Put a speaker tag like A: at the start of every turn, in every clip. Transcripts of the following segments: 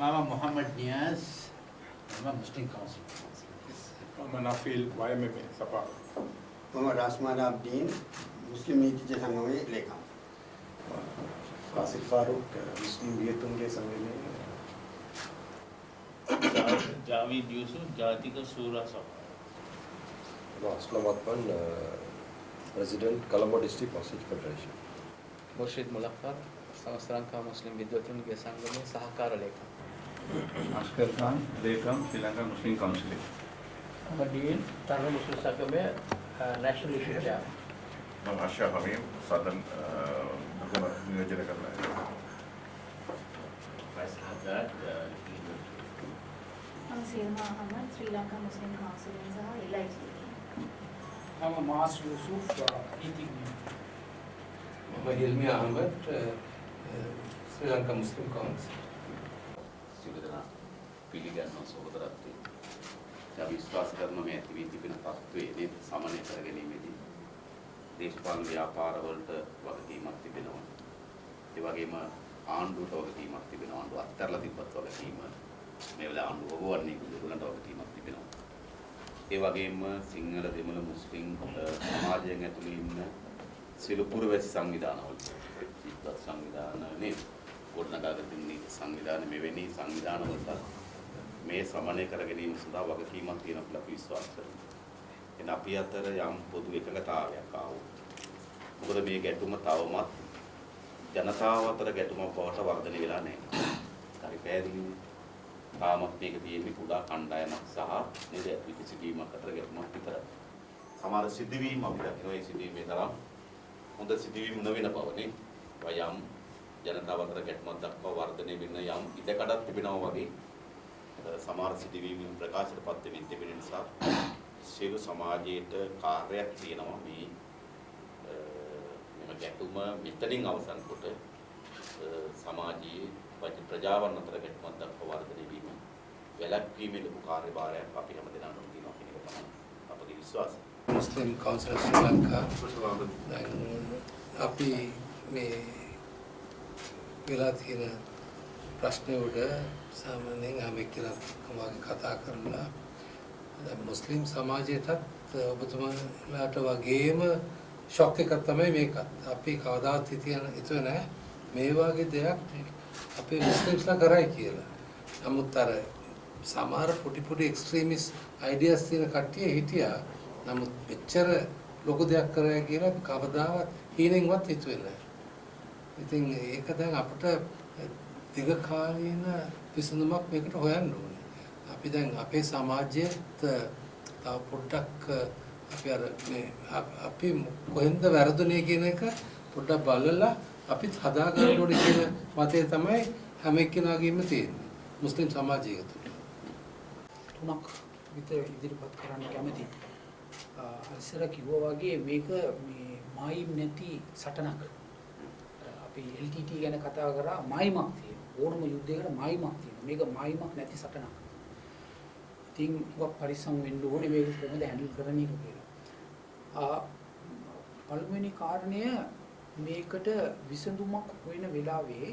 A: Mama Muhammad Niaz, Mama Muslim Council.
B: Mama Nafil, YMMA, Sapa.
C: Mama Rasman Abdin, Muslim नीति संघ में लेखा.
D: फासिल फारूक, मुस्लिम वियतुम के संघ में.
E: जावेद यूसुफ, जातिक सूरा सभा.
F: Aslam Atman, President, Colombo District Muslim Federation.
G: मुर्शिद मुलक्कर, समस्त मुस्लिम विद्वतुन के संघ में सहकार लेखा.
H: Asghar Khan, Lekam, Sri Lanka Muslim Council.
G: Ahmadiyyin, Tamil Muslim संघ में नेशनल इशू क्या?
I: मैं आशा हमीम, साधन नियोजन करना है.
E: फैसल हज़ार,
J: सीमा अहमद, श्रीलंका मुस्लिम काउंसिल सह LIG.
A: Mama Mas Yusuf, Iti.
K: Mama Hilmi Ahmed, Sri Lanka Muslim Council.
E: සියලුදෙනා පිළිගන්නවා සහෝදරත්වය. අපි විශ්වාස කරන මේ ඇතිවී තිබෙන තත්ත්වයේ සමනය කර ගැනීමේදී දේශපාලන ව්‍යාපාර වලට වගකීමක් තිබෙනවා. ඒ වගේම ආණ්ඩුවට වගකීමක් තිබෙනවා. ආණ්ඩුව අත්හැරලා තිබ්බත් වගකීම මේ වෙලාව ආණ්ඩුව වගවන්නේ කුදුරකට වගකීමක් තිබෙනවා. ඒ වගේම සිංහල දෙමළ මුස්ලිම් සමාජයෙන් ඇතුළේ ඉන්න සියලු පුරවැසි සංවිධානවල ඉස්පත් සංවිධාන නේද ගොඩනගාගත නීති සංවිධාන මෙවැනි සංවිධානවලට මේ සමනය කර ගැනීම සඳහා වගකීමක් තියෙනවා කියලා අපි විශ්වාස කරනවා. එන අපි අතර යම් පොදු එකඟතාවයක් ආවොත් මොකද මේ ගැටුම තවමත් ජනතාව අතර ගැටුමක් බවට වර්ධනය වෙලා නැහැ. හරි පැහැදිලිනේ. තාමත් මේක තියෙන්නේ කුඩා කණ්ඩායමක් සහ නේද විකිසිවීමක් අතර ගැටුමක් විතරයි. සමහර සිදුවීම් අපි දකිනවා ඒ සිදුවීමේ තරම් හොඳ සිදුවීම් නොවන බව නේ. වයම් ජනතාව අතර ගැටුමක් දක්වා වර්ධනය වෙන යම් ඉඩකඩක් තිබෙනවා වගේ සමහර සිදුවීම් ප්‍රකාශයටපත් වෙමින් තිබෙන නිසා සියලු සමාජයේට කාර්යයක් තියෙනවා මේ මෙම ගැටුම මෙතනින් අවසන් කොට සමාජයේ ප්‍රජාවන් අතර ගැටුමක් දක්වා වර්ධනය වීම වැළැක්වීමේ ලොකු කාර්යභාරයක් අපි හැමදෙනාටම තියෙනවා කියන එක තමයි අපගේ විශ්වාසය.
K: Muslim Council of Sri Lanka. අපි මේ වෙලා තියෙන ප්‍රශ්න උඩ සාමාන්‍යයෙන් අපි කියලා වගේ කතා කරලා මුස්ලිම් සමාජයටත් ඔබතුමාලාට වගේම ෂොක් එකක් තමයි මේකත්. අපි කවදාවත් හිතුවේ නැහැ මේ වගේ දෙයක් අපේ මුස්ලිම්ස්ලා කරයි කියලා. නමුත් අර සමහර පොඩි එක්ස්ට්‍රීමිස්ට් අයිඩියාස් තියෙන කට්ටිය හිටියා. නමුත් මෙච්චර ලොකු දෙයක් කරා කියලා කවදාවත් හීනෙන්වත් හිතුවේ නැහැ. ඉතින් ඒක දැන් අපිට දීර්ඝකාලීන විසඳුමක් මේකට හොයන්න ඕනේ. අපි දැන් අපේ සමාජයේත් තව පොඩ්ඩක් අපි කොහෙන්ද වැරදුනේ කියන එක පොඩ්ඩක් බලලා අපිත් හදා ගන්න ඕනේ කියන මතය තමයි හැම එක්කෙනාගේම තියෙන්නේ. මුස්ලිම් සමාජයක
A: තුනක් විතර ඉදිරිපත් කරන්න කැමතියි. ඉස්සර කිව්වා වගේ මේක මේ මායිම් නැති සටනක්. අපි LTT ගැන කතා කරා මායිමක් තියෙනවා. ඕනම යුද්ධයකට මායිමක් තියෙනවා. මේක මායිමක් නැති සටනක්. ඉතින් ඔබ පරිස්සම් වෙන්න ඕනේ මේක කොහොමද හැන්ඩල් කරන්නේ කියලා. පළවෙනි කාරණය මේකට විසඳුමක් හොයන වෙලාවේ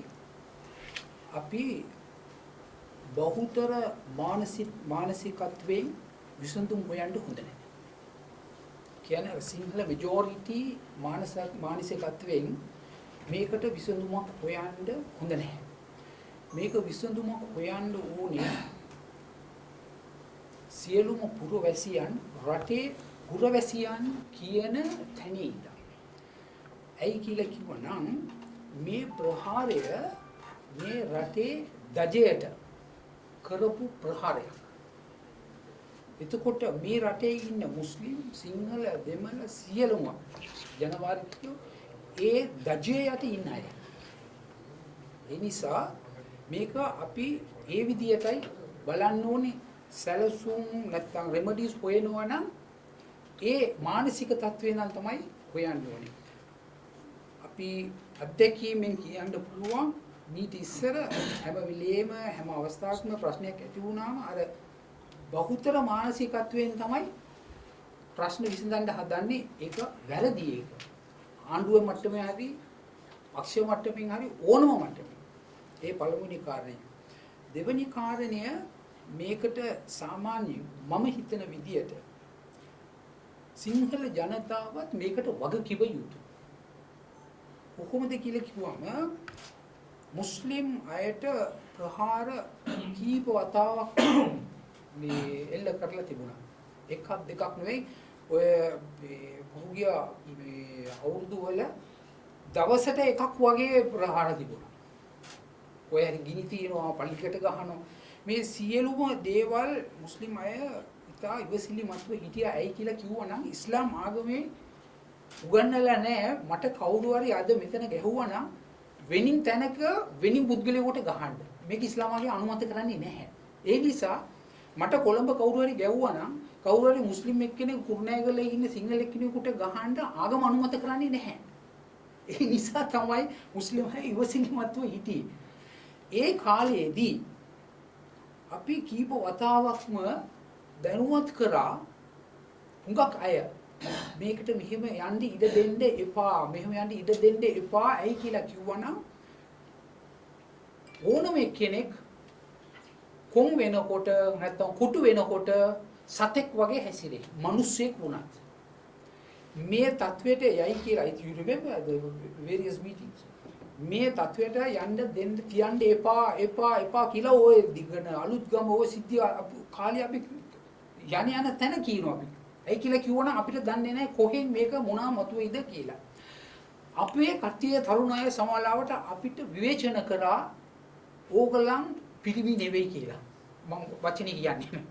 A: අපි බහුතර මානසිකත්වයෙන් විසඳුම් හොයන්න හොඳ නැහැ. කියන්නේ සිංහල මෙජොරිටි මානසිකත්වයෙන් මේකට විසඳුමක් හොයන්න හොඳ නැහැ. මේක විසඳුමක් හොයන්න ඕනේ සියලුම පුරවැසියන් රටේ පුරවැසියන් කියන තැනේ ඉඳන්. ඇයි කියලා කිව්වනම් මේ ප්‍රහාරය මේ රටේ දජයට කරපු ප්‍රහාරයක්. එතකොට මේ රටේ ඉන්න මුස්ලිම් සිංහල දෙමළ සියලුම ජනවාර්ගිකයෝ ඒ දජේ යට ඉන්න අය. ඒ නිසා මේක අපි ඒ විදියටයි බලන්න ඕනේ. සැලසුම් නැත්නම් රෙමඩිස් හොයනවා නම් ඒ මානසික තත්ත්වේ නම් තමයි හොයන්න ඕනේ. අපි අත්දැකීමෙන් කියන්න පුළුවන් මීට ඉස්සර හැම වෙලේම හැම අවස්ථාවකම ප්‍රශ්නයක් ඇති වුණාම අර බහුතර මානසිකත්වයෙන් තමයි ප්‍රශ්න විසඳන්න හදන්නේ. ඒක වැරදි ඒක. ආණ්ඩුව මට්ටමේ හරි පක්ෂ මට්ටමින් හරි ඕනම මට්ටමින්. ඒ පළමුවෙනි කාරණය. දෙවෙනි කාරණය මේකට සාමාන්‍ය මම හිතන විදියට සිංහල ජනතාවත් මේකට වග කිව යුතුයි. කොහොමද කියලා කිව්වම මුස්ලිම් අයට ප්‍රහාර කීප වතාවක් මේ එල්ල කරලා තිබුණා. එකක් දෙකක් නෙවෙයි ඔය පහුගිය මේ අවුරුදු වල දවසට එකක් වගේ ප්‍රහාර තිබුණා. ඔය හරි ගිනි තියනවා පල්ලිකට ගහනවා. මේ සියලුම දේවල් මුස්ලිම් අය ඉතා ඉවසිලිමත්ව හිටියා. ඇයි කියලා කිව්වනම් ඉස්ලාම් ආගමේ උගන්වලා නැහැ. මට කවුරු හරි අද මෙතන ගැහුවා නම් වෙනින් තැනක වෙනින් පුද්ගලයෙකුට ගහන්න. මේක ඉස්ලාම් ආගමේ අනුමත කරන්නේ නැහැ. ඒ නිසා මට කොළඹ කවුරු හරි ගැහුවා නම් කවුරු හරි මුස්ලිම් එක්කෙනෙක් කුරුණෑගලේ ඉන්න සිංහල එක්කෙනෙකුට ගහන්න ආගම අනුමත කරන්නේ නැහැ. ඒ නිසා තමයි මුස්ලිම් අය ඉවසිලිමත්ව හිටියේ. ඒ කාලයේදී අපි කීප වතාවක්ම දැනුවත් කරා හුඟක් අය මේකට මෙහෙම යන්න ඉඩ දෙන්න එපා, මෙහෙම යන්න ඉඩ දෙන්න එපා. ඇයි කියලා කිව්වනම් ඕනම කෙනෙක් කොන් වෙනකොට නැත්නම් කුටු වෙනකොට සතෙක් වගේ හැසිරේ. මිනිස්සෙක් වුණත් මේ තත්වයට යයි කියලා you remember the various meetings. මේ තත්වයට යන්න දෙන්න කියන්න එපා කියලා ඔය දිගන අලුත්ගම ඔය සිද්ධිය කාලේ අපි යන තැන කියනවා අපි. ඇයි කියලා කිව්වනම් අපිට දන්නේ නැහැ කොහෙන් මේක මොනවා මතුවේද කියලා. අපේ කට්ටිය තරුණ අය සමාලාවට අපිට විවේචන කරා ඕගලන් පිරිමි නෙවෙයි කියලා. මම වචනේ කියන්නේ.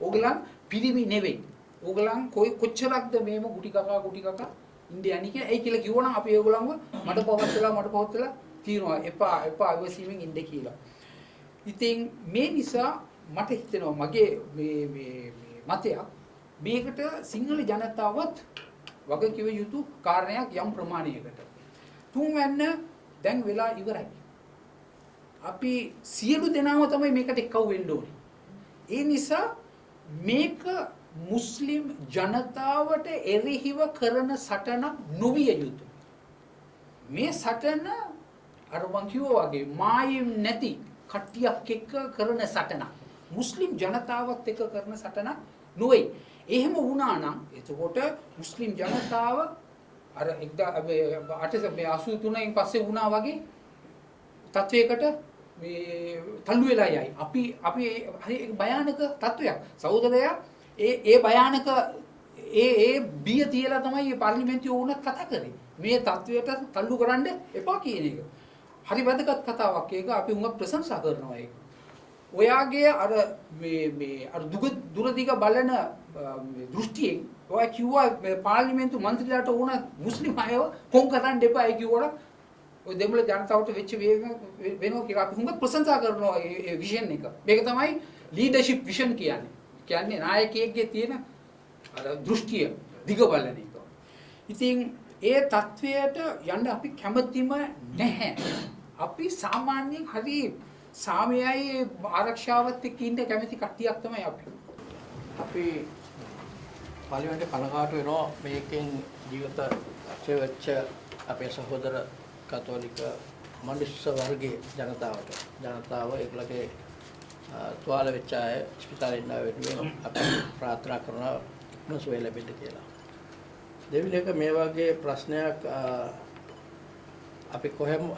A: ඕගලන් පිරිමි නෙවෙයි. ඕගලන් කොච්චරක්ද මේම ගුටි කකා ඉන්දියානි කියලා. ඇයි කියලා කිව්වනම් අපි ඒගොල්ලන්ව මට පවත්ලා තියනවා. එපා ඉවසීමෙන් ඉන්න කියලා. ඉතින් මේ නිසා මට හිතෙනවා මගේ මේ මතයක් මේකට සිංහල ජනතාවත් වග කිව යුතු කාරණයක් යම් ප්‍රමාණයකට. තුන්වැන්න දැන් වෙලා ඉවරයි. අපි සියලු දෙනාම තමයි මේකට එක්කව වෙන්න ඕනේ. ඒ නිසා මේක මුස්ලිම් ජනතාවට එරෙහිව කරන සටනක් නොවිය යුතුයි. මේ සටන අර මං කිව්වා වගේ මායිම් නැති කට්ටියක් එක්ක කරන සටනක්. මුස්ලිම් ජනතාවත් එක්ක කරන සටනක් නොවේ. එහෙම වුණා නම් එතකොට මුස්ලිම් ජනතාව අර 1883න් පස්සේ වුණා වගේ තත්වයකට මේ තල්ලු වෙලා යයි. අපි හරි භයානක තත්වයක්. සහෝදරයා ඒ භයානක ඒ බිය තියලා තමයි මේ පාර්ලිමේන්තුවේ වුණත් කතා කරේ. මේ තත්වයට තල්ලු කරන්න එපා කියන එක. හරි වැදගත් කතාවක් ඒක. අපි උඟ ප්‍රශංසා කරනවා ඒක. ඔයාගේ අර මේ අර දුරදිග බලන දෘෂ්ටියෙන් ඔයා කිව්වා පාර්ලිමේන්තු මන්ත්‍රීලාට ඕන මුස්ලිම් අයව කොන් කරන්න එපා ඒ කිව්වොත් ඔය දෙමළ ජනතාවට වෙච්ච වෙනවා කියලා අපි හුඟක් ප්‍රශංසා කරනවා ඒ විෂන් එක. මේක තමයි ලීඩර්ෂිප් විෂන් කියන්නේ. කියන්නේ නායකයෙක්ගේ තියෙන අර දෘෂ්ටිය දිග බලන එක. ඉතින් ඒ තත්වයට යන්න අපි කැමතිම නැහැ. අපි සාමාන්‍යයෙන් හරි සාමයයි ආරක්ෂාවත් එක්ක ඉන්න කැමති කට්ටියක් තමයි අපි.
G: අපි පාර්ලිමේන්තුවේ කනගාටු වෙනවා මේකෙන් ජීවිත අක්ෂය වෙච්ච අපේ සහෝදර කතෝලික මනුෂ්‍ය වර්ගයේ ජනතාව ඒගොල්ලගේ තුවාල වෙච්ච අය ස්පිතාලේ ඉන්න වෙනුවෙන් අපි ප්‍රාර්ථනා කරනවා නොසුවය ලැබෙන්න කියලා. දෙවිලක මේ වගේ ප්‍රශ්නයක් අපි කොහෙම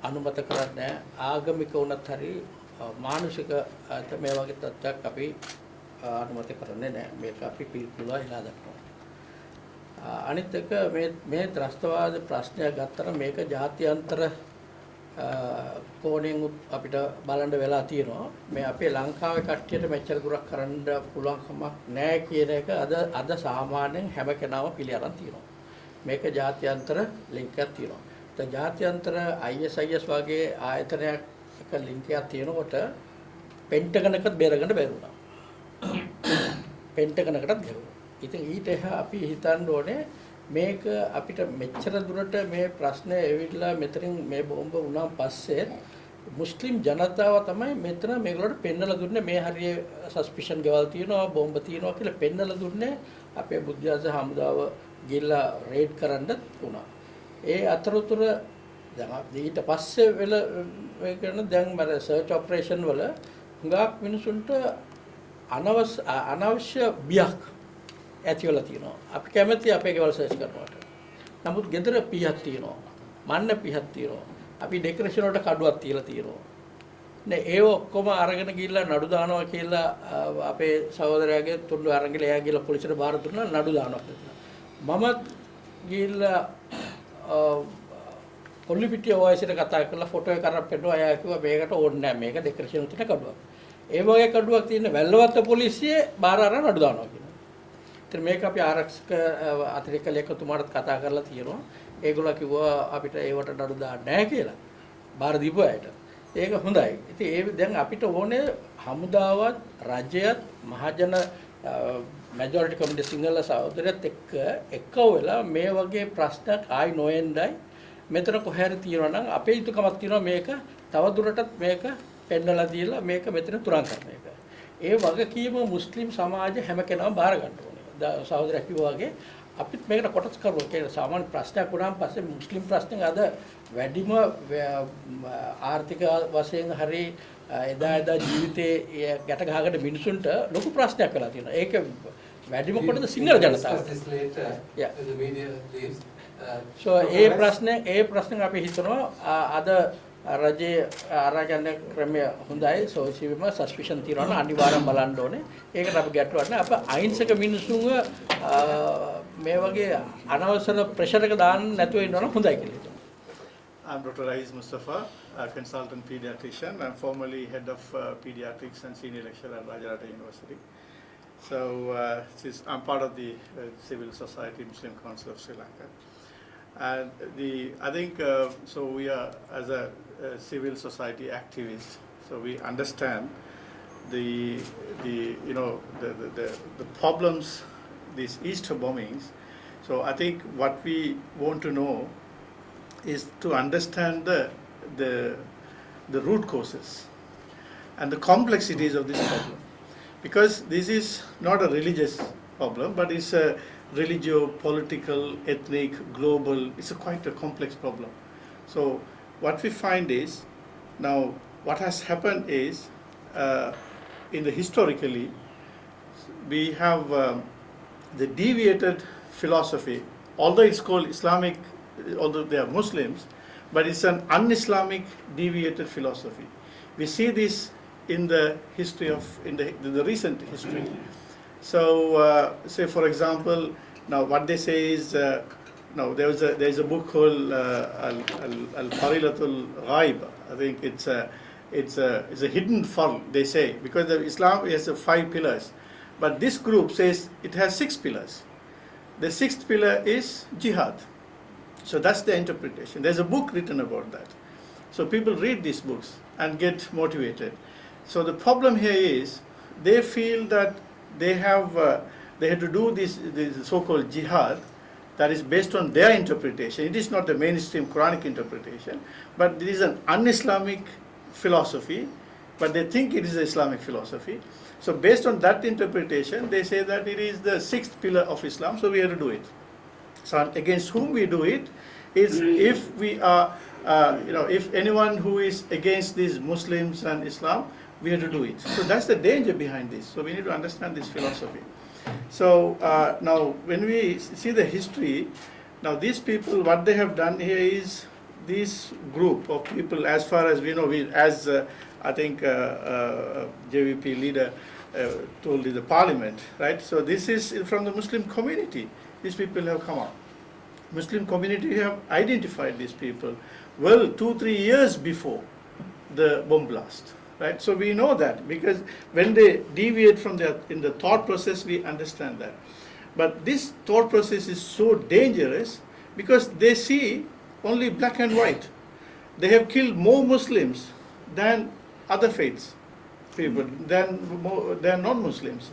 G: අනුමත කරන්නේ ආගමික වුණත් හරි මානසික මේ වගේ තත්ත්වයක් අපි අනුමත කරන්නේ නැහැ. මේක අපි පිළිකුලව හිලා දක්වනවා. අනිත් එක මේ ත්‍රස්තවාද ප්‍රශ්නය ගත්තම මේක ජාත්‍යන්තර කෝණයෙන් අපිට බලන්න වෙලා තියෙනවා. මේ අපේ ලංකාවේ කට්ටියට මෙච්චර දුරක් කරන්න පුළුවන් කමක් නැහැ කියන එක අද සාමාන්‍යයෙන් හැම කෙනාම පිළි අරන් තියෙනවා. මේක ජාත්‍යන්තර ලින්ක් එකක් තියෙනවා. ඒ ජාත්‍යන්තර ISIS වගේ ආයතනයක ලින්ක් එකක් තියෙනකොට පෙන්ටගනකත් බේරගන්න බැරුණා. පෙන්ටගනකටත් බැරුණා. ඉතින් ඊට එහා අපි හිතන්න ඕනේ මේක අපිට මෙච්චර දුරට මේ ප්‍රශ්නේ එවිලා මෙතනින් මේ බෝම්බ වුණාන් පස්සේ මුස්ලිම් ජනතාව තමයි මෙතන මේගොල්ලන්ට පෙන්නලා දුන්නේ මේ හරිය සස්පිෂන් ගෙවල් තියෙනවා බෝම්බ තියෙනවා කියලා පෙන්නලා දුන්නේ අපේ බුද්ධාස හමුදාව ගිහිල්ලා රේඩ් කරන්නත් වුණා. ඒ අතරතුර දැන් ඊට පස්සේ වෙල කරන දැන් මර සර්ච් ඔපරේෂන් වල හුඟක් මිනිසුන්ට අනවශ්‍ය බියක් ඇති වෙලා තියෙනවා. අපි කැමති අපේ ගෙවල් සර්ච් කරනවට. නමුත් ගෙදර පිහක් තියෙනවා. මන්න පිහක් තියෙනවා. අපි ඩෙකොරේෂන් වලට කඩුවක් තියලා තියෙනවා. නේ ඒ ඔක්කොම අරගෙන ගිහිල්ලා නඩු දානවා කියලා අපේ සහෝදරයාගේ තුඩු අරගෙන එයා ගිහිල්ලා පොලිසියට බාර දුන්නා නඩු දානවා කියලා. මම ගිහිල්ලා කොල්ලිපිටිය ඔයසිට කතා කරලා ෆොටෝ එක අරන් පෙන්නුවා. එයා කිව්වා මේකට ඕනේ නැහැ මේක ඩෙකොරේෂන් උතන කඩුවක්. ඒ වගේ කඩුවක් තියෙන වැල්ලවත්ත පොලිසියේ බාර අරන් නඩු දානවා කියලා. ඉතින් මේක අපි ආරක්ෂක අතිරේක ලේකම්තුමාට කතා කරලා තියෙනවා. ඒගොල්ලෝ කිව්වා අපිට ඒවට නඩු දාන්න නැහැ කියලා. බාර දීපු අයට. ඒක හොඳයි. ඉතින් ඒ දැන් අපිට ඕනේ හමුදාවත් රජයත් මහජන මැජොරිටි කමිටි සිංහල සහෝදරයත් එක්ක වෙලා මේ වගේ ප්‍රශ්නක් ආයි නොඑන්නයි මෙතන කොහේ හරි තියෙනවා නම් අපේ යුතුකමක් තියෙනවා මේක තවදුරටත් මේක පෙන්නලා දීලා මේක මෙතන තුරන් කරන එක. ඒ වගකීම මුස්ලිම් සමාජය හැම කෙනාම බාර ගන්න ඕනේ. සහෝදරයා කිව්වා වගේ අපිත් මේකට කොටස් කරනවා කියලා සාමාන්‍ය ප්‍රශ්නයක් වුණාන් පස්සේ මුස්ලිම් ප්‍රශ්නෙන් අද වැඩිම ආර්ථික වශයෙන් හරි එදා ජීවිතේ ගැට ගහගෙන මිනිසුන්ට ලොකු ප්‍රශ්නයක් වෙලා තියෙනවා. ඒක වැඩිම කොටද සිංහල ජනතාව. So ඒ ප්‍රශ්නේ අපි හිතනවා අද රජයේ ආරාජන ක්‍රමය හොඳයි සෝසියම සස්පිෂන් තියනවා නම් අනිවාර්යෙන් බලන්න ඕනේ. ඒකට අපි ගැටලුවක් නැහැ. අප අහිංසක මිනිසුන්ව මේ වගේ අනවසර ප්‍රෙෂර් එක දාන්න නැතුව ඉන්නවනම් හොඳයි කියලා හිතනවා.
L: I'm Dr. Raiz Mustafa, a consultant pediatrician. I'm formerly head of pediatrics and senior lecturer at Rajarata University. So I'm part of the Civil Society Muslim Council of Sri Lanka. And I think so we are as a civil society activist. So we understand the problems, these Easter bombings. So I think what we want to know is to understand the root causes and the complexities of this problem, because this is not a religious problem, but it's a religio-political, ethnic, global. It's quite a complex problem. So what we find is now what has happened is historically we have the deviated philosophy, although it's called Islamic, although they are Muslims, but it's an un-Islamic deviated philosophy. We see this in the history in the recent history. So, say for example, now what they say is, now there's a book called Al-Farilatul Ghaib. I think it's a hidden farl, they say, because Islam has 5 pillars, but this group says it has 6 pillars. The 6th pillar is jihad. So that's the interpretation. There's a book written about that. So people read these books and get motivated. So the problem here is they feel that they had to do this so-called jihad that is based on their interpretation. It is not the mainstream Quranic interpretation, but it is an un-Islamic philosophy, but they think it is the Islamic philosophy. So based on that interpretation, they say that it is the 6th pillar of Islam, so we have to do it. So against whom we do it is if we are, if anyone who is against these Muslims and Islam, we have to do it. So that's the danger behind this. So we need to understand this philosophy. So now when we see the history, now these people, what they have done here is this group of people, as far as we know, I think JVP leader told in the parliament, right? So this is from the Muslim community. These people have come out. Muslim community have identified these people well 2-3 years before the bomb blast, right? So we know that because when they deviate from in the thought process, we understand that. But this thought process is so dangerous because they see only black and white. They have killed more Muslims than other faiths people, than non-Muslims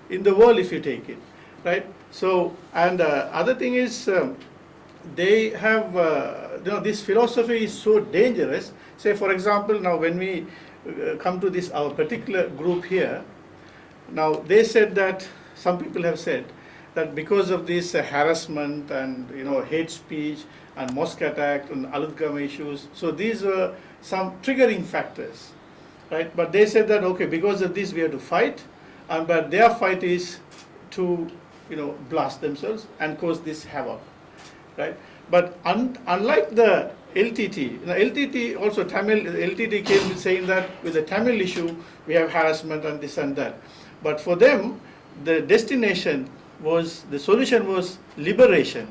L: in the world, if you take it, right? So, and other thing is, they have, this philosophy is so dangerous. Say, for example, now when we come to this, our particular group here, now they said that, some people have said, that because of this harassment and hate speech and mosque attack and Aludgama issues, so these were some triggering factors, right? But they said that okay, because of this we have to fight, but their fight is to blast themselves and cause this havoc, right? But unlike the LTT, LTT also LTT came saying that with the Tamil issue we have harassment and this and that, but for them the destination was, the solution was liberation.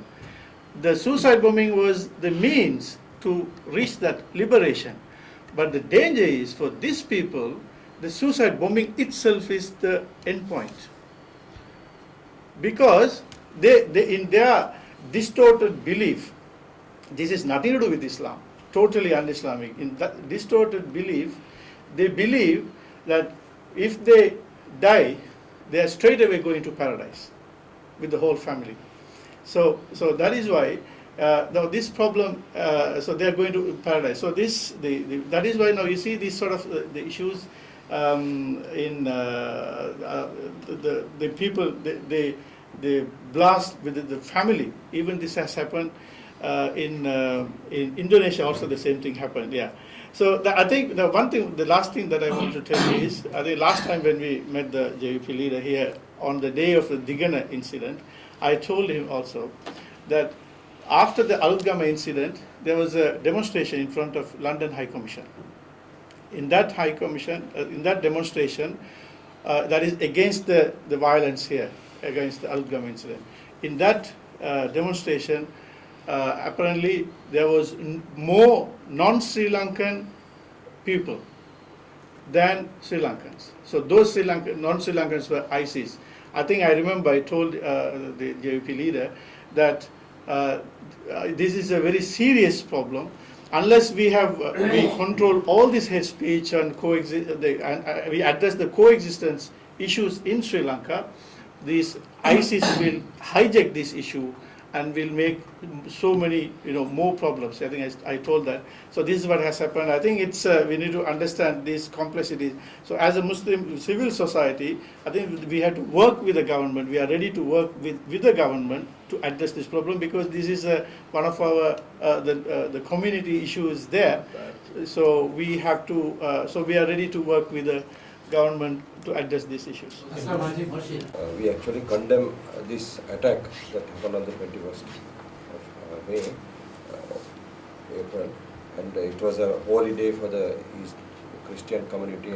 L: The suicide bombing was the means to reach that liberation. But the danger is for these people, the suicide bombing itself is the end point. Because they in their distorted belief, this is nothing to do with Islam, totally un-Islamic. In that distorted belief, they believe that if they die, they are straight away going to paradise with the whole family. So that is why now this problem. So they are going to paradise. So that is why now you see these sort of the issues in the people they blast with the family. Even this has happened in Indonesia. Also the same thing happened. Yeah. So I think the last thing that I want to tell you is, I think last time when we met the JVP leader here on the day of the Digana incident, I told him also that after the Aludgama incident, there was a demonstration in front of London High Commission. In that High Commission, in that demonstration, that is against the violence here, against the Aludgama incident. In that demonstration, apparently there was more non-Sri Lankan people than Sri Lankans. So those non-Sri Lankans were ISIS. I think I remember I told the JVP leader that this is a very serious problem. Unless we control all this hate speech and we address the coexistence issues in Sri Lanka, this ISIS will hijack this issue and will make so many more problems. I think I told that. So this is what has happened. I think it's we need to understand these complexities. So as a Muslim civil society, I think we have to work with the government. We are ready to work with the government to address this problem, because this is one of our the community issues there. So we have to. So we are ready to work with the government to address these issues.
F: We actually condemn this attack that happened on the 21st of May, April, and it was a holy day for the Christian community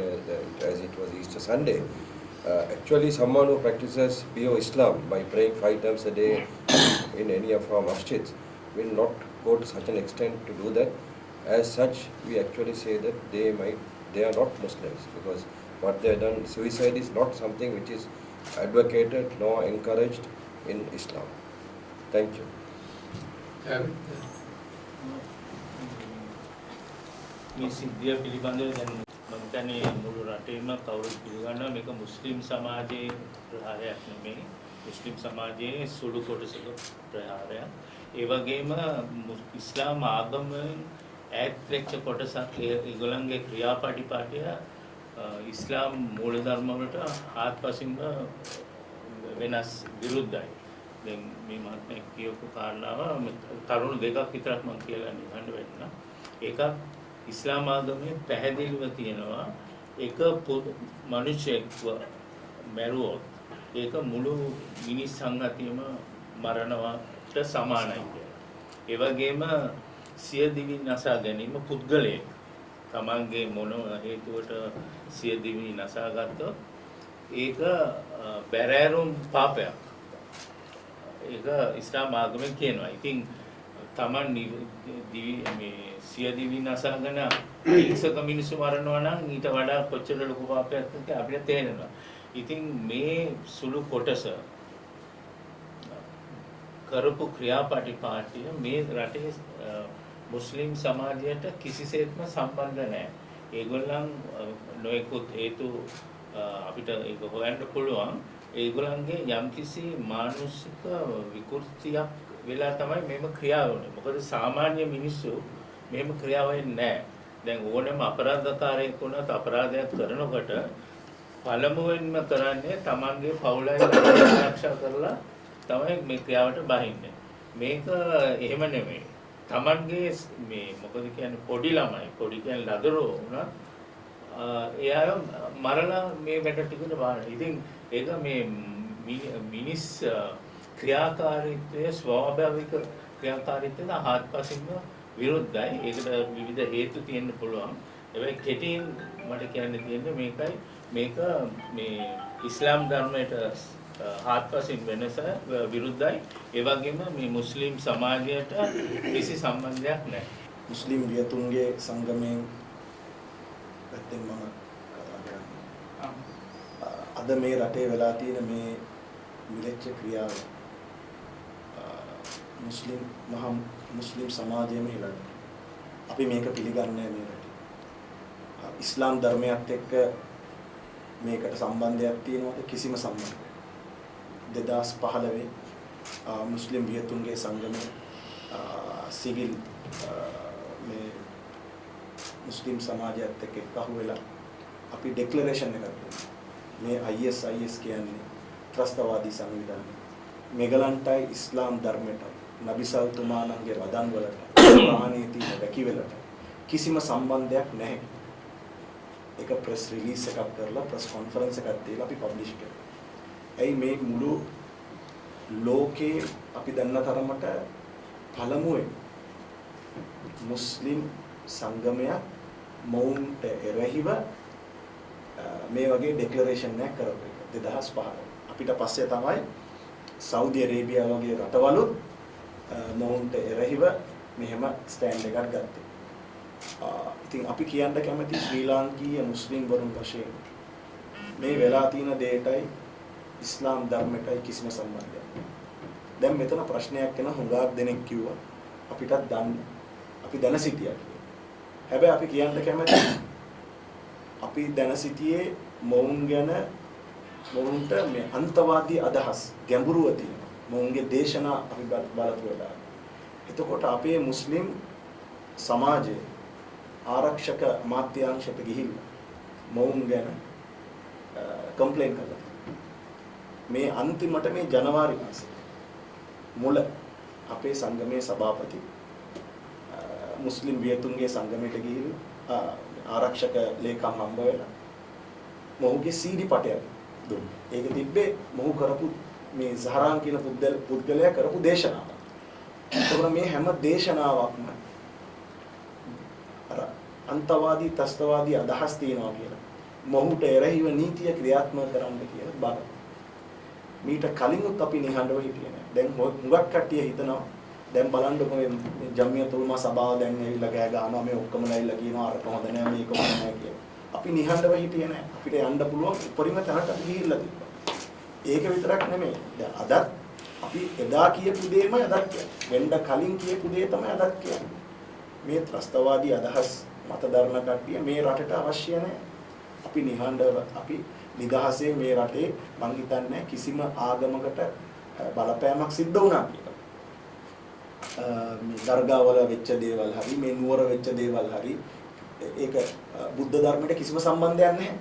F: as it was Easter Sunday. Actually, someone who practices pure Islam by praying 5 times a day in any of our masjids will not go to such an extent to do that. As such, we actually say that they are not Muslims, because what they have done, suicide is not something which is advocated nor encouraged in Islam. Thank you.
M: මේ සිද්ධිය පිළිබඳව දැන් මම හිතන්නේ මුළු රටේම කවුරුත් පිළිගන්නවා මේක මුස්ලිම් සමාජයේ ප්‍රහාරයක් නෙමෙයි, මුස්ලිම් සමාජයේ සුළු කොටසක ප්‍රහාරයක්. ඒ වගේම ඉස්ලාම් ආගමෙන් ඈත් වෙච්ච කොටසක් ඒගොල්ලන්ගේ ක්‍රියාපටිපාටිය ඉස්ලාම් මූලධර්ම වලට ආත්පසින්ම වෙනස් විරුද්ධයි. දැන් මේ මහත්මයා කියපු කාරණාව කරුණු දෙකක් විතරක් මම කියලා නිකන් වෙන්න. එකක් ඉස්ලාම් ආගමේ පැහැදිලිව තියෙනවා එක මිනිසෙක්ව මැරුවොත් ඒක මුළු මිනිස් සංහතියම මරණවට සමානයි කියලා. ඒ වගේම සියදිවි නසා ගැනීම පුද්ගලයෙක් තමන්ගේ මොන හේතුවට සියදිවි නසා ගත්තොත් ඒක බැරෑරුම් පාපයක්. ඒක ඉස්ලාම් ආගමෙන් කියනවා. ඉතින් තමන් දිවි මේ සියදිවි විනාශගෙන අහිංසක මිනිස්සු මරනවා නම් ඊට වඩා කොච්චර ලොකු පාපයක් කියලා අපිට තේරෙනවා. ඉතින් මේ සුළු කොටස කරපු ක්‍රියාපටිපාටිය මේ රටේ මුස්ලිම් සමාජයට කිසිසේත්ම සම්බන්ධ නැහැ. ඒගොල්ලන් නොයෙකුත් හේතු අපිට ඒක හොයන්න පුළුවන්. ඒගොල්ලන්ගේ යම්කිසි මානසික විකෘතියක් වෙලා තමයි මේව ක්‍රියාව වෙන්නේ. මොකද සාමාන්‍ය මිනිස්සු මේව ක්‍රියාව වෙන්නේ නැහැ. දැන් ඕනෑම අපරාධකාරයෙක් වුණත් අපරාධයක් කරනකොට පළමුවෙන්ම කරන්නේ තමන්ගේ පවුලයි ආරක්ෂා කරලා තමයි මේ ක්‍රියාවට බහින්නේ. මේක එහෙම නෙමෙයි. තමන්ගේ මේ මොකද කියන්නේ පොඩි ළමයි පොඩි කියන්නේ ලදරෝ වුණා එයා මරලා මේ වැඩ ටිකට බාන. ඉතින් ඒක මේ මිනිස් ක්‍රියාකාරීත්වයේ ස්වාභාවික ක්‍රියාකාරීත්වයට හාත්පසින්ම විරුද්ධයි. ඒකට විවිධ හේතු තියෙන්න පුළුවන්. හැබැයි කෙටියෙන් මට කියන්න තියෙන්නේ මේකයි මේක මේ ඉස්ලාම් ධර්මයට හාත්පසින් වෙනස විරුද්ධයි. ඒ වගේම මේ මුස්ලිම් සමාජයට කිසි සම්බන්ධයක් නැහැ.
D: මුස්ලිම් වියතුන්ගේ සංගමයෙන් පැත්තෙන් මම කතා කරන්නේ. අද මේ රටේ වෙලා තියෙන මේ මිලච්ච ක්‍රියාව මුස්ලිම් සමාජයේම හෙළන්නේ. අපි මේක පිළිගන්නේ මේ රටේ. ඉස්ලාම් ධර්මයත් එක්ක මේකට සම්බන්ධයක් තියෙනවද? කිසිම සම්බන්ධයක්. 2015 මුස්ලිම් වියතුන්ගේ සංගමය සිවිල් මේ මුස්ලිම් සමාජයත් එක්ක එකහුව වෙලා අපි ඩෙක්ලරේෂන් එකක් දුන්නා. මේ IS කියන්නේ ත්‍රස්තවාදී සංවිධානය. මෙගලන්ටයි ඉස්ලාම් ධර්මයටයි නබිසල්තුමාණන්ගේ වදන් වලට ප්‍රාණී තියෙන වැකිවලට කිසිම සම්බන්ධයක් නැහැ. ඒක ප්‍රෙස් රිලීස් එකක් කරලා ප්‍රෙස් කොන්ෆරන්ස් එකක් දීලා අපි පබ්ලිෂ් කළා. ඇයි මේ මුළු ලෝකේ අපි දන්න තරමට පළමුවෙන් මුස්ලිම් සංගමයක් මොවුන්ට එරෙහිව මේ වගේ ඩෙක්ලරේෂන් එකක් කරපු 2005. අපිට පස්සේ තමයි සෞදි අරේබියා වගේ රටවලුත් මොවුන්ට එරෙහිව මෙහෙම ස්ටෑන්ඩ් එකක් ගත්තේ. ඉතින් අපි කියන්න කැමති ශ්‍රී ලාංකීය මුස්ලිම් වරුන් වශයෙන් මේ වෙලා තියෙන දෙයටයි ඉස්ලාම් ධර්මයටයි කිසිම සම්බන්ධයක් නැහැ. දැන් මෙතන ප්‍රශ්නයක් එන හුඟක් දෙනෙක් කිව්වා අපිටත් දන්න අපි දැන සිටියා කියලා. හැබැයි අපි කියන්න කැමති අපි දැන සිටියේ මොවුන් ගැන මොවුන්ට මේ අන්තවාදී අදහස් ගැඹුරුව තියෙනවා. මොවුන්ගේ දේශනා අපි බලපු වෙලාව. එතකොට අපේ මුස්ලිම් සමාජයේ ආරක්ෂක මාත්‍යාංශයට ගිහිල්ලා මොවුන් ගැන කම්ප්ලේන් කළා. මේ අන්තිමට මේ ජනවාරි මාසේ මුල අපේ සංගමේ සභාපති මුස්ලිම් වියතුන්ගේ සංගමයට ගිහිල්ලා ආරක්ෂක ලේකම් හම්බ වෙලා මොහුගේ CD පටයක් දුන්නා. ඒක තිබ්බේ මොහු කරපු මේ සහරාන් කියන පුද්ගලයා කරපු දේශනාවක්. ඒකම මේ හැම දේශනාවක්ම අර අන්තවාදී ත්‍රස්තවාදී අදහස් තියෙනවා කියලා. මොහුට එරෙහිව නීතිය ක්‍රියාත්මක කරන්න කියලා බල. මීට කලින්ුත් අපි නිහඬව හිටියේ නෑ. දැන් හුඟක් කට්ටිය හිතනවා දැන් බලන්නකො මේ ජම්මියතුල්මා සභාව දැන් ඇවිල්ලා ගෑ ගන්නවා මේ ඔක්කොම ඇවිල්ලා කියනවා අර කොහොමද නෑ මේක කොහොමද නෑ කියලා. අපි නිහඬව හිටියේ නෑ. අපිට යන්න පුළුවන් උපරිම තැනට අපි ගිහිල්ලා තිබ්බා. ඒක විතරක් නෙමෙයි. දැන් අදත් අපි එදා කියපු දෙයම අදත් කියන්නේ. වෙන්න කලින් කියපු දේ තමයි අදත් කියන්නේ. මේ ත්‍රස්තවාදී අදහස් මත දරන කට්ටිය මේ රටට අවශ්‍ය නැහැ. අපි නිහඬව අපි නිදහසේ මේ රටේ මං හිතන්නේ කිසිම ආගමකට බලපෑමක් සිද්ධ වුණා කියලා. මේ දර්ගාවල වෙච්ච දේවල් හරි මේ නුවර වෙච්ච දේවල් හරි ඒක බුද්ධ ධර්මයට කිසිම සම්බන්ධයක් නැහැ.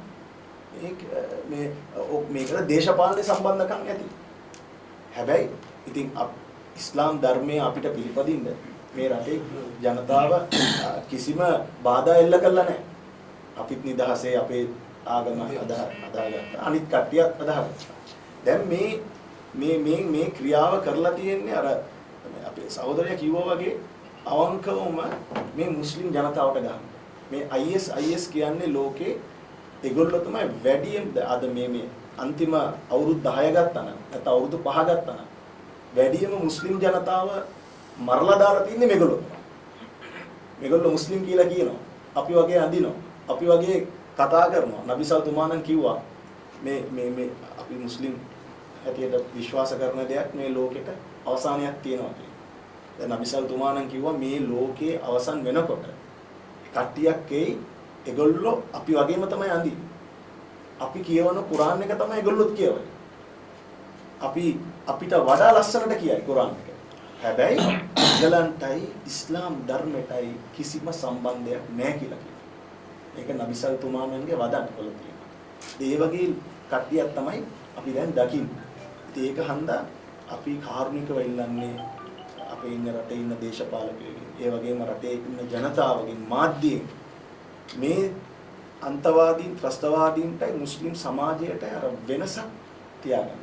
D: මේකට දේශපාලන සම්බන්ධකම් ඇති. හැබැයි ඉතින් ඉස්ලාම් ධර්මයේ අපිට පිළිපදින්න මේ රටේ ජනතාව කිසිම බාධා එල්ල කළා නැහැ. අපිත් නිදහසේ අපේ ආගම අදාගත්තා. අනිත් කට්ටියත් අදාගත්තා. දැන් මේ ක්‍රියාව කරලා තියෙන්නේ අර අපේ සහෝදරයා කිව්වා වගේ අවංකවම මේ මුස්ලිම් ජනතාවට ගන්න. මේ IS කියන්නේ ලෝකේ ඒගොල්ලෝ තමයි වැඩියෙන් අද මේ අන්තිම අවුරුදු 10 ගත්තා නම් නැත්නම් අවුරුදු 5 ගත්තා නම් වැඩියම මුස්ලිම් ජනතාව මරලා දාලා තින්නේ මේගොල්ලෝ. මේගොල්ලෝ මුස්ලිම් කියලා කියනවා. අපි වගේ අඳිනවා. අපි වගේ කතා කරනවා. නබිසල් තුමාණන් කිව්වා මේ අපි මුස්ලිම් හැටියට විශ්වාස කරන දෙයක් මේ ලෝකෙට අවසානයක් තියෙනවා කියලා. දැන් නබිසල් තුමාණන් කිව්වා මේ ලෝකේ අවසන් වෙනකොට කට්ටියක් ඒගොල්ලෝ අපි වගේම තමයි අඳින්නේ. අපි කියවන කුරාන් එක තමයි ඒගොල්ලොත් කියවන්නේ. අපිට වඩා ලස්සනට කියයි කුරාන් එක. හැබැයි ඒගලන්ටයි ඉස්ලාම් ධර්මයටයි කිසිම සම්බන්ධයක් නැහැ කියලා කියනවා. ඒක නබිසල් තුමාණන්ගේ වදන් වල තියෙනවා. ඒ වගේ කට්ටියක් තමයි අපි දැන් දකින්නේ. ඉතින් ඒක හන්දා අපි කාරුණිකව ඉල්ලන්නේ අපේ ඉන්න රටේ ඉන්න දේශපාලකයෝගෙන්, ඒ වගේම රටේ ඉන්න ජනතාවගෙන්, මාධ්‍යයෙන් මේ අන්තවාදීන්, ත්‍රස්තවාදීන්ටයි මුස්ලිම් සමාජයටයි අර වෙනසක් තියාගන්න.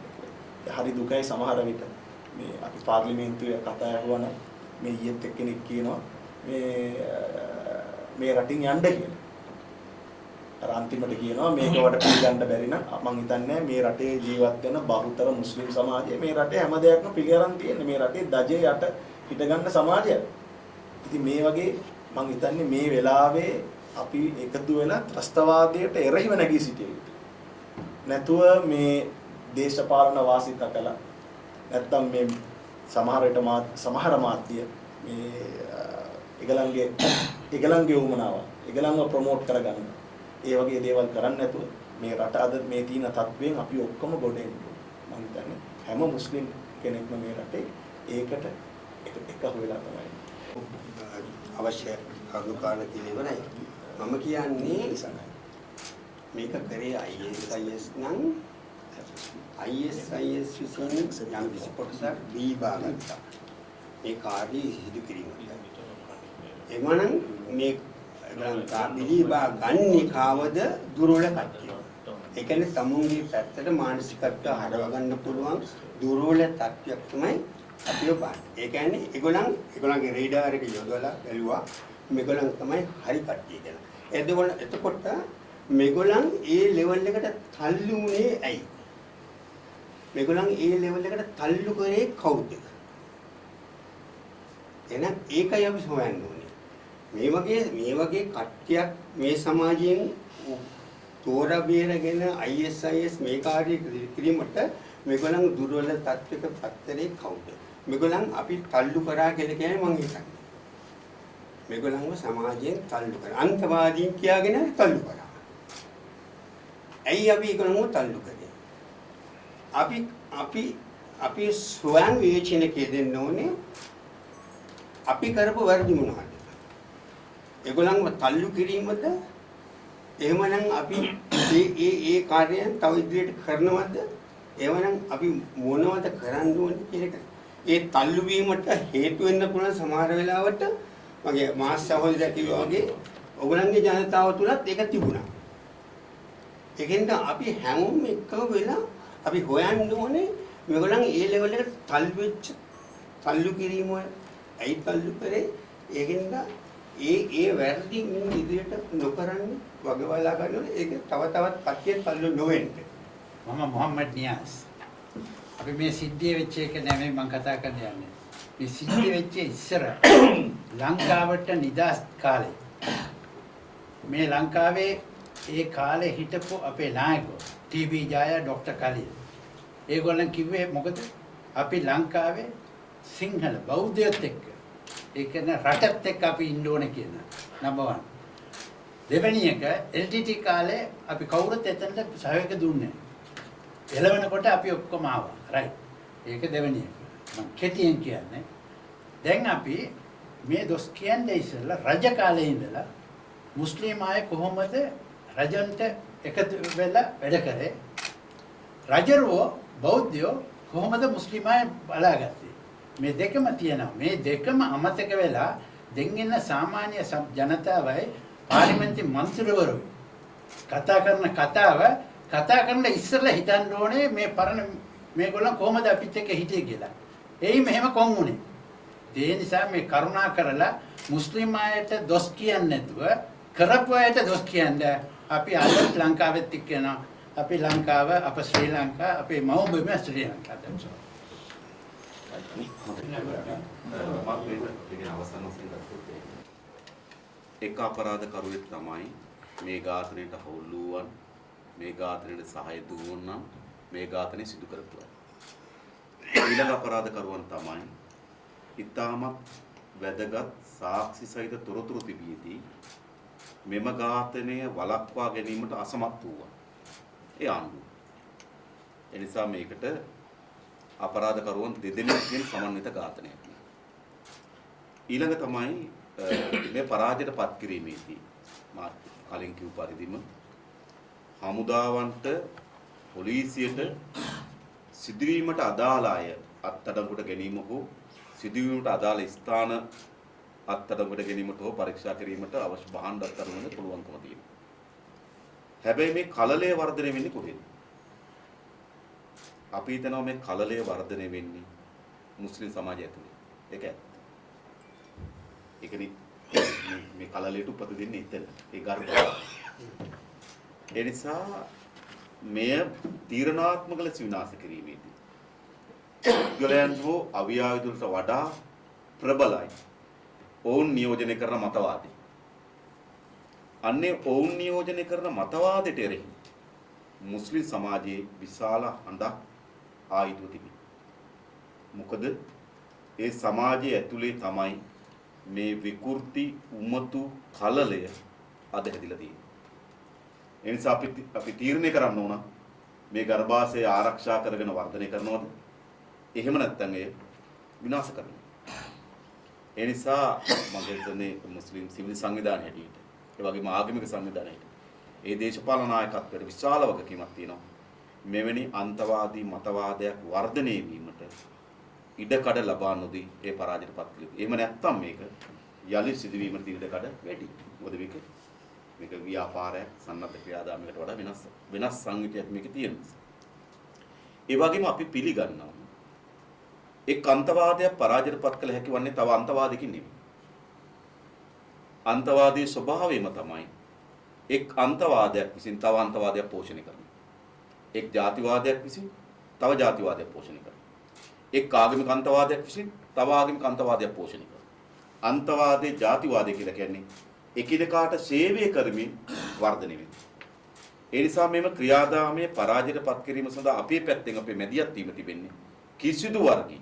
D: හරි දුකයි සමහර විට මේ අපි පාර්ලිමේන්තුවේ කතා අහුවන මේ ඊයේත් එක්කෙනෙක් කියනවා මේ රටින් යන්න කියලා. අර අන්තිමට කියනවා මේක වට පිළිගන්න බැරි නම් මං හිතන්නේ මේ රටේ ජීවත් වෙන බහුතර මුස්ලිම් සමාජය මේ රටේ හැම දෙයක්ම පිළිඅරන් තියෙන්නේ. මේ රටේ දජේ යට හිටගන්න සමාජයක්. ඉතින් මේ වගේ මං හිතන්නේ මේ වෙලාවේ අපි එකතු වෙලා ත්‍රස්තවාදයට එරෙහිව නැගී සිටිය යුතුයි. නැතුව මේ දේශපාලන වාසිත කළා නැත්තම් මේ සමහර මාධ්‍ය මේ ඒගලන්ගේ උමනාව ඒගලන්ව ප්‍රොමෝට් කරගන්න. ඒ වගේ දේවල් කරන්නේ නැතුව මේ රට අද මේ තියෙන තත්වයෙන් අපි ඔක්කොම ගොඩ එන්න මම හිතන්නේ හැම මුස්ලිම් කෙනෙක්ම මේ රටේ ඒකට එකතු වෙලා තමයි
C: අවශ්‍ය කරුණු කාරණා කියලා ඉවරයි. මම කියන්නේ මේක කරේ ISIS නම් ISIS විසින් යම් කිසි කොටසක් දීබා ගත්තා. මේ කාර්යය සිදු කිරීමට. එමනම් මේ දීබා ගන්නේ කාවද දුර්වල කට්ටිය. ඒ කියන්නේ තමුන්ගේ පැත්තට මානසිකත්වය හරව ගන්න පුළුවන් දුර්වල තත්ත්වයක් තමයි අපි බලන්නේ. ඒ කියන්නේ ඒගොල්ලන්ගේ රේඩාර් එක යොදවලා බැලුවා මේගොල්ලන් තමයි හරි කට්ටිය කියලා. එතකොට මේගොල්ලන් ඒ ලෙවල් එකට තල්ලු වුණේ ඇයි? මේගොල්ලන් ඒ ලෙවල් එකට තල්ලු කරේ කවුද? එහෙනම් ඒකයි අපි හොයන්න ඕනේ. මේ වගේ කට්ටියක් මේ සමාජයෙන් තෝරා බේරගෙන ISIS මේ කාර්යය කිරීමට මේගොල්ලන් දුර්වල තත්ත්වයක පත්තරේ කවුද? මේගොල්ලන් අපි තල්ලු කරා කියලා කියන්නේ මම හිතන්නේ. මේගොල්ලන්ව සමාජයෙන් තල්ලු කරා. අන්තවාදීන් කියාගෙන තල්ලු කරා. ඇයි අපි ඒගොල්ලන්ව තල්ලු කරේ? අපි ස්වයං විවේචනයක දෙන්න ඕනේ. අපි කරපු වැරදි මොනවද? ඒගොල්ලන්ව තල්ලු කිරීමද? එහෙමනම් අපි ඒ කාර්යයන් තව ඉදිරියට කරනවද? එහෙමනම් අපි මොනවද කරන්න ඕනේ කියන එක. ඒ තල්ලු වීමට හේතු වෙන්න පුළුවන් සමහර වෙලාවට මගේ මාස් සහෝදරයා කිව්වා වගේ ඔයගොල්ලන්ගේ ජනතාව තුලත් ඒක තිබුණා. ඒකෙන්ද අපි හැමෝම එකව වෙලා අපි හොයන්න ඕනේ මේගොල්ලන් ඒ ලෙවල් එකට තල්ලු කිරීම ඇයි තල්ලු කරේ? ඒකෙන්ද ඒ වැරදි මින් ඉදිරියට නොකරන්න වගවලා ගන්න ඕනේ. ඒක තවත් කට්ටිය තල්ලු නොවෙන්න.
A: මම මොහම්මඩ් නියාස්. අපි මේ සිද්ධිය වෙච්ච එක නෙමෙයි මම කතා කරන්න යන්නේ. මේ සිද්ධිය වෙච්ච ඉස්සර ලංකාවට නිදාස් කාලේ මේ ලංකාවේ ඒ කාලේ හිටපු අපේ නායකයෝ ටීබී ජය ડોક્ટર කලිය ඒගොල්ලන් කිව්වේ මොකද අපි ලංකාවේ සිංහල බෞද්ධයත් එක්ක ඒ කියන්නේ රටත් එක්ක අපි ඉන්න ඕනේ කියන නම්බර් 1. දෙවෙනි එක LTT කාලේ අපි කවුරුත් එතනට සහයෝගය දුන්නේ. එළවෙනකොට අපි ඔක්කොම ආවා. රයිට්. ඒක දෙවෙනි එක. මම කෙටියෙන් කියන්නේ දැන් අපි මේ දොස් කියන්නේ ඉස්සෙල්ලා රජ කාලේ ඉඳලා මුස්ලිම් අය කොහොමද රජන්ට එකතු වෙලා වැඩ කරේ? රජරුවෝ බෞද්ධයෝ කොහොමද මුස්ලිම් අය බලාගත්තේ? මේ දෙකම තියෙනවා. මේ දෙකම අමතක වෙලා දෙන් ඉන්න සාමාන්‍ය ජනතාවයි පාර්ලිමේන්තු මන්ත්‍රීවරු කතා කරන ඉස්සෙල්ලා හිතන්න ඕනේ මේ පරණ මේගොල්ලෝ කොහොමද අපිත් එක්ක හිටියේ කියලා. එයි මෙහෙම කොන් උනේ. ඒ නිසා මේ කරුණා කරලා මුස්ලිම් අයට දොස් කියන්නේ නැතුව කරපු අයට දොස් කියන්නේ අපි අද ලංකාවෙත් එක්ක යනවා. අපි ලංකාව අප ශ්‍රී ලංකා අපේ මව්බිම ශ්‍රී ලංකා දැන්
E: එක අපරාධකරුවෙක් තමයි මේ ඝාතනයට හවුල්ලුවන් මේ ඝාතනයට සහාය දුන්නා මේ ඝාතනය සිදු කරපුවා. ඊළඟ අපරාධකරුවන් තමයි ඉතාමත් වැදගත් සාක්ෂි සහිත තොරතුරු තිබීදී මෙම ඝාතනය වළක්වා ගැනීමට අසමත් වූවා. ඒ ආණ්ඩුව. ඒ නිසා මේකට අපරාධකරුවන් දෙදෙනෙක්ගෙන් සමන්විත ඝාතනයක්. ඊළඟ තමයි මේ පරාජයට පත් කිරීමේදී මා කලින් කිව් පරිදිම හමුදාවන්ට පොලිසියට සිදුවීමට අදාළ අය අත්අඩංගුවට ගැනීම හෝ සිදුවීමට අදාළ ස්ථාන අත්අඩංගුවට ගැනීමට හෝ පරීක්ෂා කිරීමට අවශ්‍ය භාණ්ඩ අත්අඩංගුවට පුළුවන්කම තියෙනවා. හැබැයි මේ කලලය වර්ධනය වෙන්නේ කොහෙද? අපි හිතනවා මේ කලලය වර්ධනය වෙන්නේ මුස්ලිම් සමාජය ඇතුලේ. ඒක ඇත්ත. ඒකනේ මේ කලලයට උපත දෙන්නේ එතන. ඒ ගර්භය. ඒ නිසා මෙය තීරණාත්මක ලෙස විනාශ කිරීමේදී පුද්ගලයන් හෝ අවියායුධවලට වඩා ප්‍රබලයි ඔවුන් නියෝජනය කරන මතවාදී. අන්නේ ඔවුන් නියෝජනය කරන මතවාදයට එරෙහි මුස්ලිම් සමාජයේ විශාල හඬක් ආයුධ තිබේ. මොකද ඒ සමාජයේ ඇතුලේ තමයි මේ විකෘති උමතු කලලය අද හැදිලා තියෙන්නේ. ඒ නිසා අපි තීරණය කරන්න ඕන මේ ගර්භාෂය ආරක්ෂා කරගෙන වර්ධනය කරනවද? එහෙම නැත්නම් ඒ විනාශ කරනවා. ඒ නිසා මම හිතන්නේ මුස්ලිම් සිවිල් සංවිධානය හැටියට ඒ වගේම ආගමික සංවිධානයට ඒ දේශපාලන නායකත්වයට විශාල වගකීමක් තියෙනවා. මෙවැනි අන්තවාදී මතවාදයක් වර්ධනය වීමට ඉඩකඩ ලබා නොදී ඒ පරාජයට පත් කළේ. එහෙම නැත්නම් මේක යලි සිදුවීමට තියෙන ඉඩකඩ වැඩි. මොකද මේක ව්‍යාපාරයක් සන්නද්ධ ක්‍රියාදාමයකට වඩා වෙනස් සංගීතයක් මේකේ තියෙන නිසා. ඒ වගේම අපි පිළිගන්නවා එක් අන්තවාදයක් පරාජයට පත් කළ හැකි වන්නේ තව අන්තවාදයකින් නෙවෙයි. අන්තවාදී ස්වභාවයම තමයි එක් අන්තවාදයක් විසින් තව අන්තවාදයක් පෝෂණය කරනවා. එක් ජාතිවාදයක් විසින් තව ජාතිවාදයක් පෝෂණය කරනවා. එක් ආගමික අන්තවාදයක් විසින් තව ආගමික අන්තවාදයක් පෝෂණය කරනවා. අන්තවාදයේ ජාතිවාදය කියලා කියන්නේ එකිනෙකාට සේවය කරමින් වර්ධනය වෙනවා. ඒ නිසා මේම ක්‍රියාදාමයේ පරාජයට පත් කිරීම සඳහා අපේ පැත්තෙන් අපේ මැදිහත් වීම තිබෙන්නේ කිසිදු වර්ගී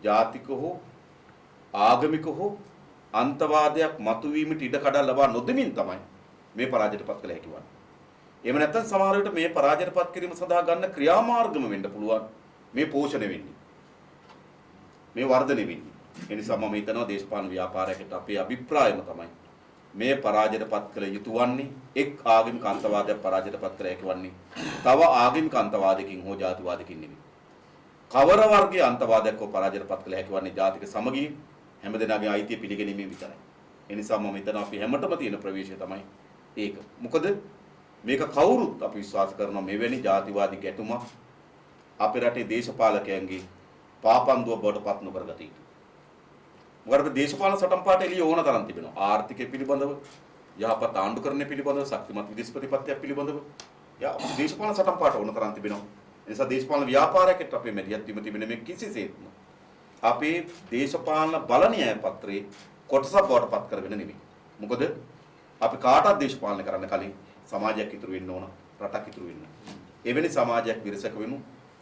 E: ජාතික හෝ ආගමික හෝ අන්තවාදයක් මතුවීමට ඉඩ කඩ ලබා නොදෙමින් තමයි මේ පරාජයට පත් කළ හැකි වන්නේ. එහෙම නැත්නම් සමහර විට මේ පරාජයට පත් කිරීම සඳහා ගන්න ක්‍රියාමාර්ගම වෙන්න පුළුවන් මේ පෝෂණය වෙන්නේ. මේ වර්ධනය වෙන්නේ. ඒ නිසා මම හිතනවා දේශපාලන ව්‍යාපාරයකට අපේ අභිප්‍රායම තමයි මේ පරාජයට පත් කළ යුතු වන්නේ එක් ආගමික අන්තවාදයක් පරාජයට පත් කළ හැකි වන්නේ තව ආගමික අන්තවාදයකින් හෝ ජාතිවාදයකින් නෙවෙයි. කවර වර්ගයේ අන්තවාදයක් හෝ පරාජයට පත් කළ හැකි වන්නේ ජාතික සමගිය හැමදෙනාගේ අයිතිය පිළිගැනීමෙන් විතරයි. ඒ නිසා මම හිතනවා අපි හැමතෙම තියෙන ප්‍රවේශය තමයි ඒක. මොකද මේක කවුරුත් අපි විශ්වාස කරනවා මෙවැනි ජාතිවාදී ගැටුමක් අපේ රටේ දේශපාලකයන්ගේ පාපන්දුව බවට පත් නොකරගත යුතුයි. මොකද දේශපාලන සටන්පාඨ එළිය ඕන තරම් තිබෙනවා. ආර්ථිකය පිළිබඳව, යහපත් ආණ්ඩුකරණය පිළිබඳව, ශක්තිමත් විදේශ ප්‍රතිපත්තියක් පිළිබඳව දේශපාලන සටන්පාඨ ඕන තරම් තිබෙනවා. ඒ නිසා දේශපාලන ව්‍යාපාරයකට අපේ මැදිහත් වීම තිබෙන මේ කිසිසේත්ම අපේ දේශපාලන බල න්‍යාය පත්‍රයේ කොටසක් බවට පත් කරගෙන නෙමෙයි. මොකද අපි කාටවත් දේශපාලනය කරන්න කලින් සමාජයක් ඉතුරු වෙන්න ඕන, රටක් ඉතුරු වෙන්න. එවැනි සමාජයක් විරසක වෙනු,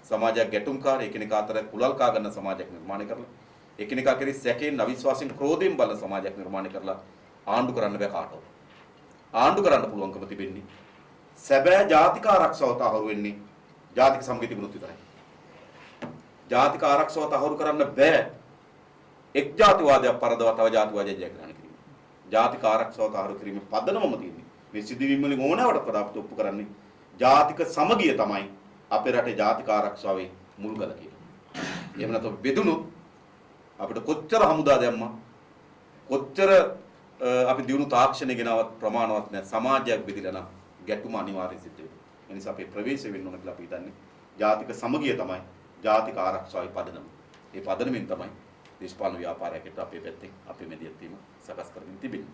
E: සමාජයක් ගැටුම්කාර එකිනෙකා අතර කුලල් කා ගන්න සමාජයක් නිර්මාණය කරලා, එකිනෙකා කෙරෙහි සැකයෙන්, අවිශ්වාසයෙන්, ක්‍රෝධයෙන් බලන සමාජයක් නිර්මාණය කරලා ආණ්ඩු කරන්න බෑ කාටවත්. ආණ්ඩු කරන්න පුළුවන්කම තිබෙන්නේ සැබෑ ජාතික ආරක්ෂාව තහවුරු වෙන්නේ ජාතික සමගිය තිබුණොත් විතරයි. ජාතික ආරක්ෂාව තහවුරු කරන්න බෑ එක් ජාතිවාදයක් පරදවා තව ජාතිවාදයක් ජයග්‍රහණය කිරීම. ජාතික ආරක්ෂාව තහවුරු කිරීමේ පදනමම තියෙන්නේ මේ සිදුවීම් වලින් ඕනෑවට ප්‍රදාප්ත ඔප්පු කරන්නේ ජාතික සමගිය තමයි අපේ රටේ ජාතික ආරක්ෂාවේ මුල්ගල කියලා. එහෙම නැත්නම් බෙදුණොත් අපිට කොච්චර හමුදා දැම්මා කොච්චර අපි දිනු තාක්ෂණය ගෙනවත් ප්‍රමාණවත් නැහැ. සමාජයක් බෙදිලා නම් ගැටුම අනිවාර්යයෙන් සිද්ධ වෙනවා. ඒ නිසා අපේ ප්‍රවේශය වෙන්න ඕන කියලා අපි හිතන්නේ ජාතික සමගිය තමයි ජාතික ආරක්ෂාවේ පදනම. ඒ පදනමෙන් තමයි දේශපාලන ව්‍යාපාරයකට අපේ පැත්තෙන් අපේ මැදිහත් වීම සකස් කරගෙන තිබෙන්නේ.